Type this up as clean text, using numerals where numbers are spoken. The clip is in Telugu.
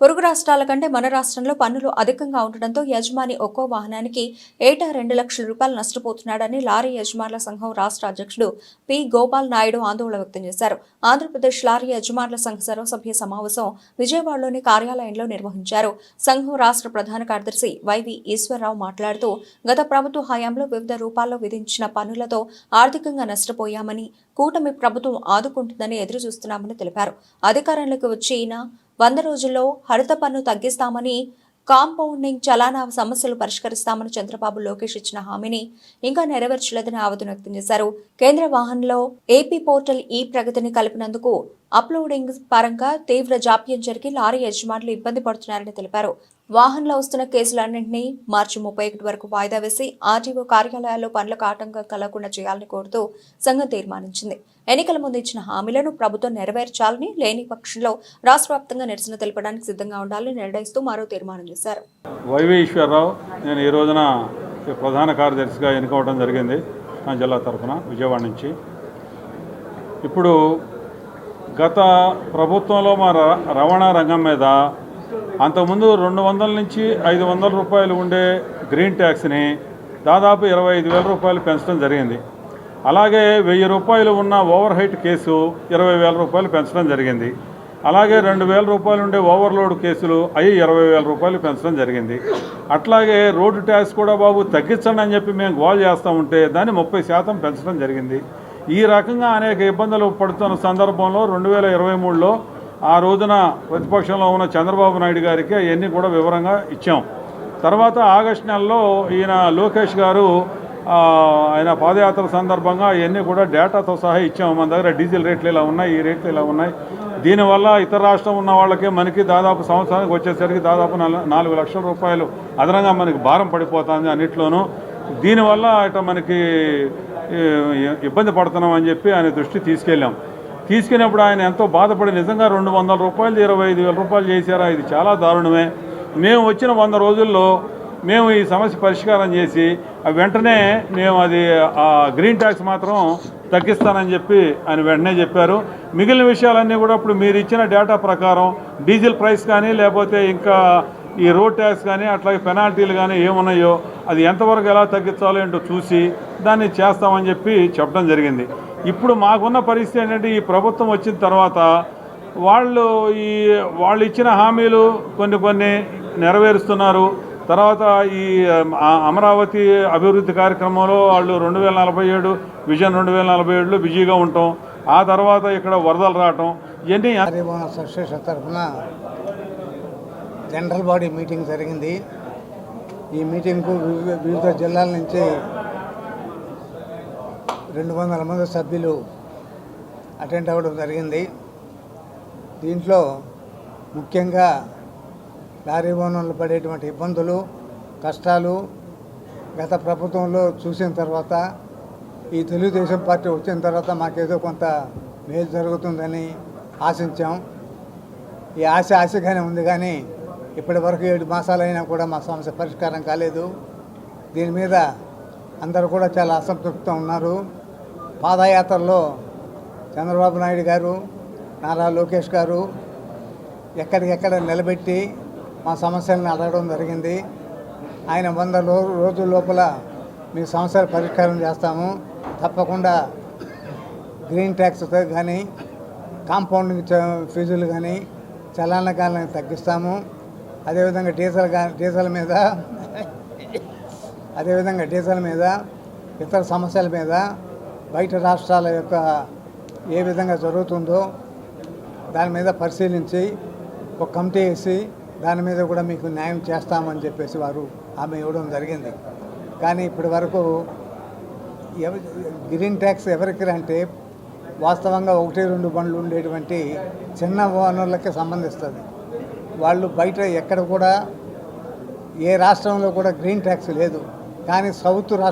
పొరుగు రాష్ట్రాల కంటే మన రాష్ట్రంలో పన్నులు అధికంగా ఉండడంతో యజమాని ఒక్కో వాహనానికి ఏటా 2 లక్షల రూపాయలు నష్టపోతున్నాడని లారీ యజమానుల సంఘం రాష్ట్ర అధ్యక్షుడు పి గోపాల్ నాయుడు ఆందోళన వ్యక్తం చేశారు. ఆంధ్రప్రదేశ్ లారీ యజమానుల సంఘ సర్వసభ్య సమావేశం విజయవాడలోని కార్యాలయంలో నిర్వహించారు. సంఘం రాష్ట్ర ప్రధాన కార్యదర్శి వైవి ఈశ్వరరావు మాట్లాడుతూ గత ప్రభుత్వ హయాంలో వివిధ రూపాల్లో విధించిన పన్నులతో ఆర్థికంగా నష్టపోయామని, కూటమి ప్రభుత్వం ఆదుకుంటుందని ఎదురుచూస్తున్నామని తెలిపారు. అధికారంలోకి వచ్చిన 100 రోజుల్లో హరిత పన్ను తగ్గిస్తామని, కాంపౌండింగ్ చలానా సమస్యలు పరిష్కరిస్తామని చంద్రబాబు లోకేష్ ఇచ్చిన హామీని ఇంకా నెరవేర్చలేదని ఆవేదన వ్యక్తం చేశారు. కేంద్ర వాహనంలో ఏపీ పోర్టల్ ఈ ప్రగతిని కలిపినందుకు అప్లోడింగ్ పరంగా తీవ్ర జాప్యం జరిగి లారీ యజమానులు ఇబ్బంది పడుతున్నారని తెలిపారు. వాహనంలో వస్తున్న కేసులన్నింటినీ మార్చి 31 వరకు వాయిదా వేసి ఆర్టీఓ కార్యాలయాల్లో పనులకు ఆటంకం కలగకుండా చేయాలని కోరుతూ సంఘం తీర్మానించింది. ఎన్నికల ముందు ఇచ్చిన హామీలను ప్రభుత్వం నెరవేర్చాలని, లేని పక్షంలో రాష్ట్ర వ్యాప్తంగా నిరసన తెలపడానికి సిద్ధంగా ఉండాలని నిర్ణయిస్తూ మరో తీర్మానం చేశారు. వైవి ఈశ్వరరావు, నేను ఈ రోజున ప్రధాన కార్యదర్శిగా ఎన్నుకోవడం జరిగింది నా జిల్లా తరఫున విజయవాడ నుంచి. ఇప్పుడు గత ప్రభుత్వంలో మా రవాణా రంగం మీద అంతకుముందు 200 నుంచి 500 రూపాయలు ఉండే గ్రీన్ ట్యాక్స్ని దాదాపు 25,000 రూపాయలు పెంచడం జరిగింది. అలాగే 1000 రూపాయలు ఉన్న ఓవర్ హైట్ కేసు 20,000 రూపాయలు పెంచడం జరిగింది. అలాగే 2,000 రూపాయలు ఉండే ఓవర్లోడ్ కేసులు అవి 20,000 రూపాయలు పెంచడం జరిగింది. అట్లాగే రోడ్డు ట్యాక్స్ కూడా బాబు తగ్గించండి అని చెప్పి మేము గోల్ చేస్తూ ఉంటే దాన్ని 30% పెంచడం జరిగింది. ఈ రకంగా అనేక ఇబ్బందులు పడుతున్న సందర్భంలో 2023లో ఆ రోజున ప్రతిపక్షంలో ఉన్న చంద్రబాబు నాయుడు గారికి అవన్నీ కూడా వివరంగా ఇచ్చాం. తర్వాత ఆగస్టు నెలలో ఈయన లోకేష్ గారు ఆయన పాదయాత్ర సందర్భంగా అవన్నీ కూడా డేటాతో సహా ఇచ్చాము. మన దగ్గర డీజిల్ రేట్లు ఇలా ఉన్నాయి, ఈ రేట్లు ఇలా ఉన్నాయి. దీనివల్ల ఇతర రాష్ట్రం ఉన్న వాళ్ళకి మనకి దాదాపు సంవత్సరానికి వచ్చేసరికి దాదాపు 4 లక్షల రూపాయలు అదనంగా మనకి భారం పడిపోతుంది అన్నిట్లోనూ. దీనివల్ల ఇట మనకి ఇబ్బంది పడుతున్నాం అని చెప్పి ఆయన దృష్టి తీసుకెళ్ళినప్పుడు ఆయన ఎంతో బాధపడి నిజంగా 200 రూపాయలు 25,000 రూపాయలు చేశారా, ఇది చాలా దారుణమే. మేము వచ్చిన 100 రోజుల్లో మేము ఈ సమస్య పరిష్కారం చేసి వెంటనే మేము అది గ్రీన్ ట్యాక్స్ మాత్రం తగ్గిస్తానని చెప్పి ఆయన వెంటనే చెప్పారు. మిగిలిన విషయాలన్నీ కూడా ఇప్పుడు మీరు ఇచ్చిన డేటా ప్రకారం డీజిల్ ప్రైస్ కానీ లేకపోతే ఇంకా ఈ రోడ్ ట్యాక్స్ కానీ అట్లాగే పెనాల్టీలు కానీ ఏమున్నాయో అది ఎంతవరకు ఎలా తగ్గించాలో ఏంటో చూసి దాన్ని చేస్తామని చెప్పి చెప్పడం జరిగింది. ఇప్పుడు మాకున్న పరిస్థితి ఏంటంటే ఈ ప్రభుత్వం వచ్చిన తర్వాత వాళ్ళు ఇచ్చిన హామీలు కొన్ని నెరవేరుస్తున్నారు. తర్వాత ఈ అమరావతి అభివృద్ధి కార్యక్రమంలో వాళ్ళు 2047 విజన్ 2047లో బిజీగా ఉంటాం. ఆ తర్వాత ఇక్కడ వరదలు రావటం ఇవన్నీ అసోసియేషన్ తరఫున జనరల్ బాడీ మీటింగ్ జరిగింది. ఈ మీటింగ్కు వివిధ జిల్లాల నుంచి 200 మంది సభ్యులు అటెండ్ అవ్వడం జరిగింది. దీంట్లో ముఖ్యంగా లారీ ఓనర్లు పడేటువంటి ఇబ్బందులు, కష్టాలు గత ప్రభుత్వంలో చూసిన తర్వాత ఈ తెలుగుదేశం పార్టీ వచ్చిన తర్వాత మాకేదో కొంత మేలు జరుగుతుందని ఆశించాం. ఈ ఆశగానే ఉంది, కానీ ఇప్పటి వరకు 7 మాసాలైనా కూడా మా సమస్య పరిష్కారం కాలేదు. దీని మీద అందరూ కూడా చాలా అసంతృప్తితో ఉన్నారు. పాదయాత్రలో చంద్రబాబు నాయుడు గారు, నారా లోకేష్ గారు ఎక్కడికెక్కడ నిలబెట్టి మా సమస్యలను అడగడం జరిగింది. ఆయన 100 రోజుల లోపల మీ సమస్యలు పరిష్కారం చేస్తాము, తప్పకుండా గ్రీన్ ట్యాక్స్ కానీ కాంపౌండింగ్ ఫీజులు కానీ చలానా కానీ తగ్గిస్తాము. అదేవిధంగా డీజిల్ మీద ఇతర సమస్యల మీద బయట రాష్ట్రాల యొక్క ఏ విధంగా జరుగుతుందో దాని మీద పరిశీలించి ఒక కమిటీ వేసి దాని మీద కూడా మీకు న్యాయం చేస్తామని చెప్పేసి వారు హామీ ఇవ్వడం జరిగింది. కానీ ఇప్పటి వరకు గ్రీన్ ట్యాక్స్ ఎవరికి అంటే వాస్తవంగా 1-2 బండ్లు ఉండేటువంటి చిన్న ఓనర్లకే సంబంధిస్తుంది. వాళ్ళు బయట ఎక్కడ కూడా ఏ రాష్ట్రంలో కూడా గ్రీన్ ట్యాక్స్ లేదు. కానీ సౌత్ రాష్ట్రం